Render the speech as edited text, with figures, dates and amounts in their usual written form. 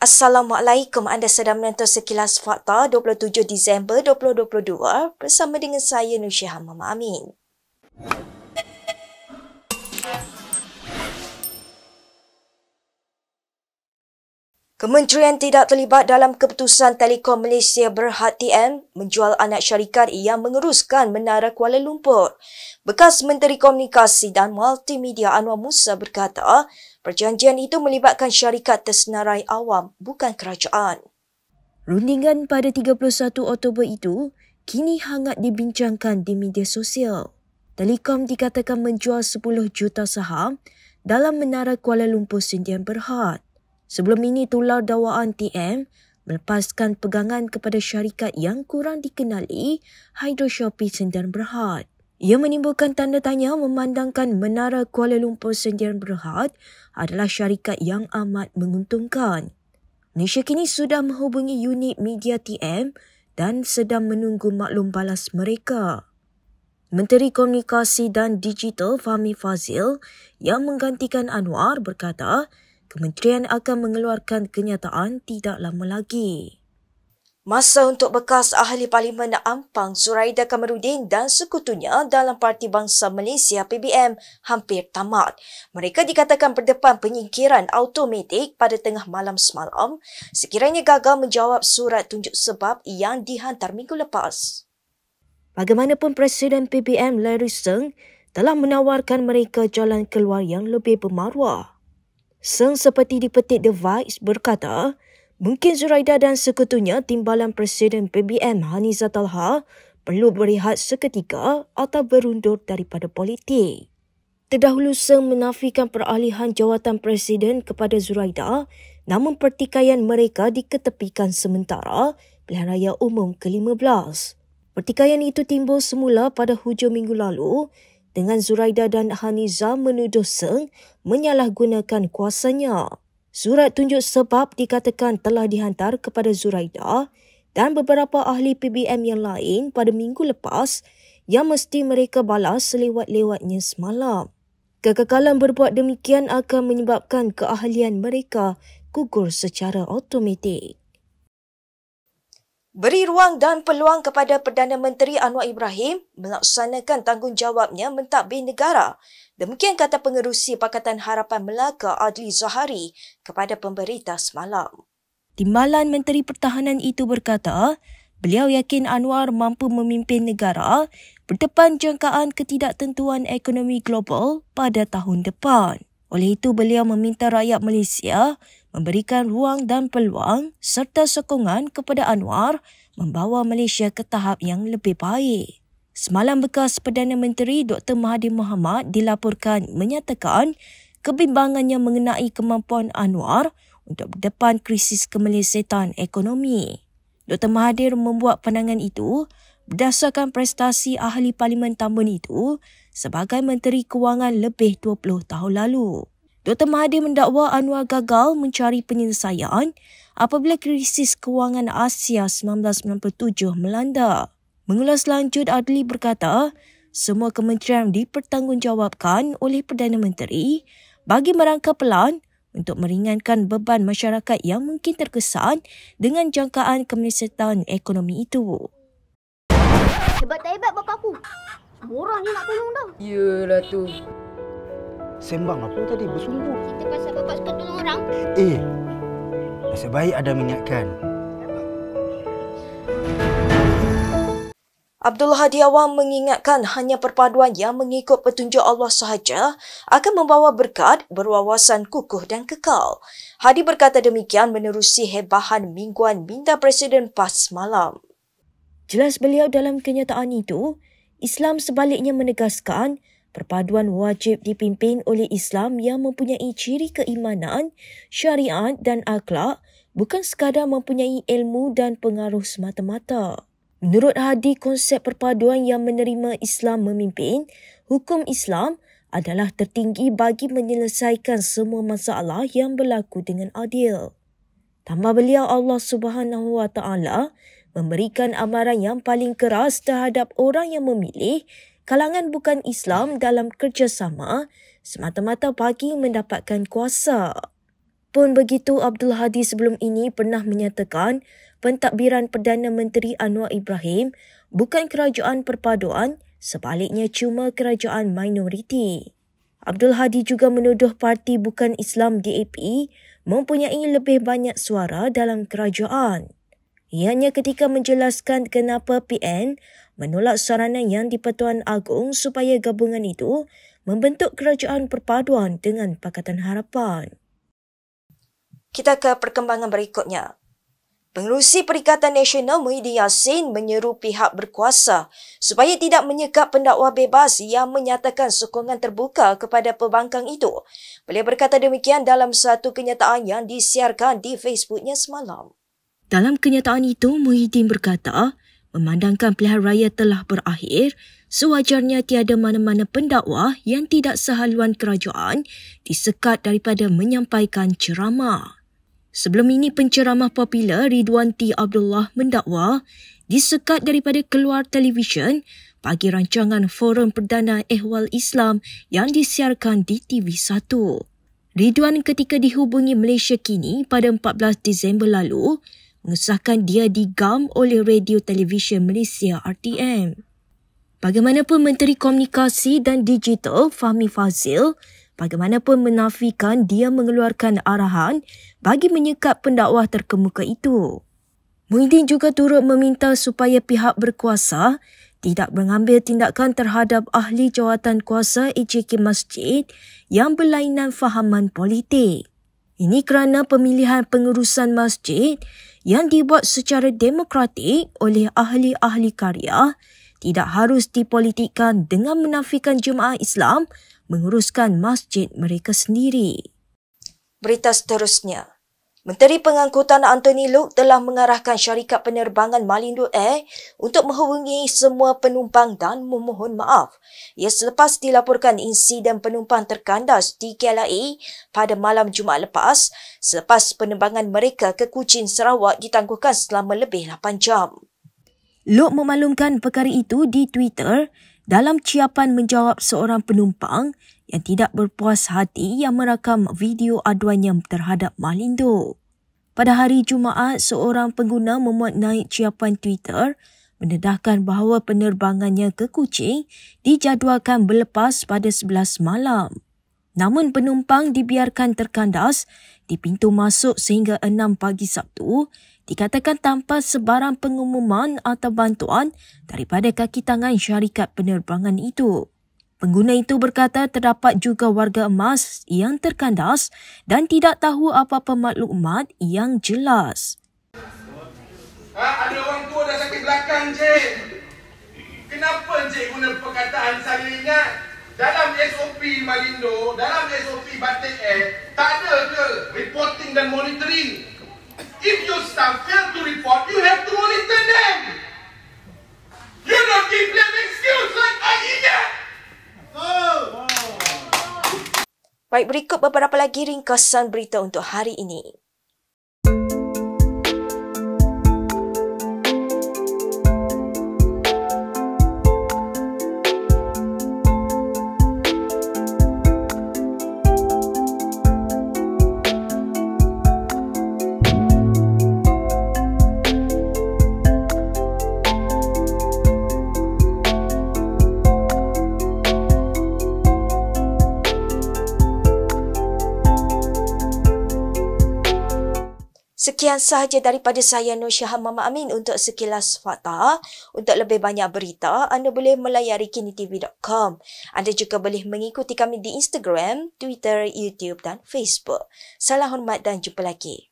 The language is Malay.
Assalamualaikum, anda sedang menonton Sekilas Fakta 27 Disember 2022 bersama dengan saya Nusyihan Mama Amin. Kementerian tidak terlibat dalam keputusan Telekom Malaysia Berhad TM menjual anak syarikat yang menguruskan Menara Kuala Lumpur. Bekas Menteri Komunikasi dan Multimedia Anwar Musa berkata, perjanjian itu melibatkan syarikat tersenarai awam, bukan kerajaan. Rundingan pada 31 Oktober itu kini hangat dibincangkan di media sosial. Telekom dikatakan menjual 10 juta saham dalam Menara Kuala Lumpur Sdn Bhd. Sebelum ini tular dakwaan TM melepaskan pegangan kepada syarikat yang kurang dikenali, Hydro Shopee Sdn Bhd. Ia menimbulkan tanda tanya memandangkan Menara Kuala Lumpur Sdn Bhd adalah syarikat yang amat menguntungkan. Malaysia kini sudah menghubungi unit media TM dan sedang menunggu maklum balas mereka. Menteri Komunikasi dan Digital Fahmi Fadzil yang menggantikan Anwar berkata, kementerian akan mengeluarkan kenyataan tidak lama lagi. Masa untuk bekas Ahli Parlimen Ampang Zuraida Kamarudin dan sekutunya dalam Parti Bangsa Malaysia PBM hampir tamat. Mereka dikatakan berdepan penyingkiran automatik pada tengah malam semalam sekiranya gagal menjawab surat tunjuk sebab yang dihantar minggu lepas. Bagaimanapun Presiden PBM Larry Seng telah menawarkan mereka jalan keluar yang lebih bermaruah. Seng seperti dipetik The Vice berkata, mungkin Zuraida dan sekutunya timbalan Presiden PBM Haniza Talha perlu berehat seketika atau berundur daripada politik. Terdahulu Seng menafikan peralihan jawatan Presiden kepada Zuraida, namun pertikaian mereka diketepikan sementara pilihan raya umum ke-15. Pertikaian itu timbul semula pada hujung minggu lalu dengan Zuraida dan Haniza menuduh Seng menyalahgunakan kuasanya. Surat tunjuk sebab dikatakan telah dihantar kepada Zuraida dan beberapa ahli PBM yang lain pada minggu lepas yang mesti mereka balas selewat-lewatnya semalam. Kegagalan berbuat demikian akan menyebabkan keahlian mereka gugur secara automatik. Beri ruang dan peluang kepada Perdana Menteri Anwar Ibrahim melaksanakan tanggungjawabnya mentadbir negara. Demikian kata pengerusi Pakatan Harapan Melaka Adli Zahari kepada pemberita semalam. Timbalan Menteri Pertahanan itu berkata, beliau yakin Anwar mampu memimpin negara berdepan jangkaan ketidaktentuan ekonomi global pada tahun depan. Oleh itu, beliau meminta rakyat Malaysia memberikan ruang dan peluang serta sokongan kepada Anwar membawa Malaysia ke tahap yang lebih baik. Semalam bekas Perdana Menteri Dr. Mahathir Mohamad dilaporkan menyatakan kebimbangannya mengenai kemampuan Anwar untuk berdepan krisis kemelesetan ekonomi. Dr. Mahathir membuat pandangan itu berdasarkan prestasi Ahli Parlimen Tambun itu sebagai Menteri Kewangan lebih 20 tahun lalu. Dr. Mahathir mendakwa Anwar gagal mencari penyelesaian apabila krisis kewangan Asia 1997 melanda. Mengulas lanjut, Adli berkata, semua kementerian dipertanggungjawabkan oleh Perdana Menteri bagi merangka pelan untuk meringankan beban masyarakat yang mungkin terkesan dengan jangkaan kemelesetan ekonomi itu. Hebat tak hebat bapak aku? Semua orang ni nak tolong dah. Yelah tu. Sembang apa tadi? Bersungguh. Kita pasal bapak suka tolong orang. Nasib baik ada mengingatkan. Abdul Hadi Awang mengingatkan hanya perpaduan yang mengikut petunjuk Allah sahaja akan membawa berkat, berwawasan kukuh dan kekal. Hadi berkata demikian menerusi hebahan mingguan minda Presiden PAS semalam. Jelas beliau dalam kenyataan itu, Islam sebaliknya menegaskan perpaduan wajib dipimpin oleh Islam yang mempunyai ciri keimanan, syariat dan akhlak, bukan sekadar mempunyai ilmu dan pengaruh semata-mata. Menurut Hadi, konsep perpaduan yang menerima Islam memimpin, hukum Islam adalah tertinggi bagi menyelesaikan semua masalah yang berlaku dengan adil. Tambah beliau, Allah Subhanahu Wa Taala memberikan amaran yang paling keras terhadap orang yang memilih kalangan bukan Islam dalam kerjasama semata-mata bagi mendapatkan kuasa. Pun begitu, Abdul Hadi sebelum ini pernah menyatakan pentadbiran Perdana Menteri Anwar Ibrahim bukan kerajaan perpaduan, sebaliknya cuma kerajaan minoriti. Abdul Hadi juga menuduh Parti Bukan Islam DAP mempunyai lebih banyak suara dalam kerajaan. Ianya ketika menjelaskan kenapa PN menolak saranan Yang di-Pertuan Agong supaya gabungan itu membentuk kerajaan perpaduan dengan Pakatan Harapan. Kita ke perkembangan berikutnya. Pengerusi Perikatan Nasional Muhyiddin Yassin menyeru pihak berkuasa supaya tidak menyekat pendakwa bebas yang menyatakan sokongan terbuka kepada pembangkang itu. Beliau berkata demikian dalam satu kenyataan yang disiarkan di Facebooknya semalam. Dalam kenyataan itu, Muhyiddin berkata, memandangkan pilihan raya telah berakhir, sewajarnya tiada mana-mana pendakwa yang tidak sehaluan kerajaan disekat daripada menyampaikan ceramah. Sebelum ini, penceramah popular Ridwan T. Abdullah mendakwa disekat daripada keluar televisyen bagi rancangan Forum Perdana Ehwal Islam yang disiarkan di TV1. Ridwan ketika dihubungi Malaysia Kini pada 14 Disember lalu mengesahkan dia digam oleh Radio Televisyen Malaysia RTM. Bagaimanapun Menteri Komunikasi dan Digital Fahmi Fazil bagaimanapun menafikan dia mengeluarkan arahan bagi menyekat pendakwa terkemuka itu. Muhyiddin juga turut meminta supaya pihak berkuasa tidak mengambil tindakan terhadap ahli jawatan kuasa AJK Masjid yang berlainan fahaman politik. Ini kerana pemilihan pengurusan masjid yang dibuat secara demokratik oleh ahli-ahli karya tidak harus dipolitikkan dengan menafikan jemaah Islam menguruskan masjid mereka sendiri. Berita seterusnya. Menteri Pengangkutan Anthony Loke telah mengarahkan syarikat penerbangan Malindo Air untuk menghubungi semua penumpang dan memohon maaf. Ia selepas dilaporkan insiden penumpang terkandas di KLIA pada malam Jumaat lepas selepas penerbangan mereka ke Kuching, Sarawak ditangguhkan selama lebih 8 jam. Loke memaklumkan perkara itu di Twitter dalam ciapan menjawab seorang penumpang yang tidak berpuas hati yang merakam video aduannya terhadap Malindo. Pada hari Jumaat, seorang pengguna memuat naik ciapan Twitter mendedahkan bahawa penerbangannya ke Kuching dijadualkan berlepas pada 11 malam. Namun penumpang dibiarkan terkandas di pintu masuk sehingga 6 pagi Sabtu, dikatakan tanpa sebarang pengumuman atau bantuan daripada kaki tangan syarikat penerbangan itu. Pengguna itu berkata terdapat juga warga emas yang terkandas dan tidak tahu apa-apa maklumat yang jelas. Ada orang tua dah sakit belakang, Cik. Kenapa Cik guna perkataan saya ingat? Dalam SOP Malindo, dalam SOP Batik Air, tak ada ke reporting dan monitoring. If your staff fail to report, you have to monitor them. You don't give them excuse like I ingat. Baik, berikut beberapa lagi ringkasan berita untuk hari ini. Sekian sahaja daripada saya Nur Syahan Mama Amin untuk sekilas fakta. Untuk lebih banyak berita, anda boleh melayari kinitv.com. Anda juga boleh mengikuti kami di Instagram, Twitter, YouTube dan Facebook. Salam hormat dan jumpa lagi.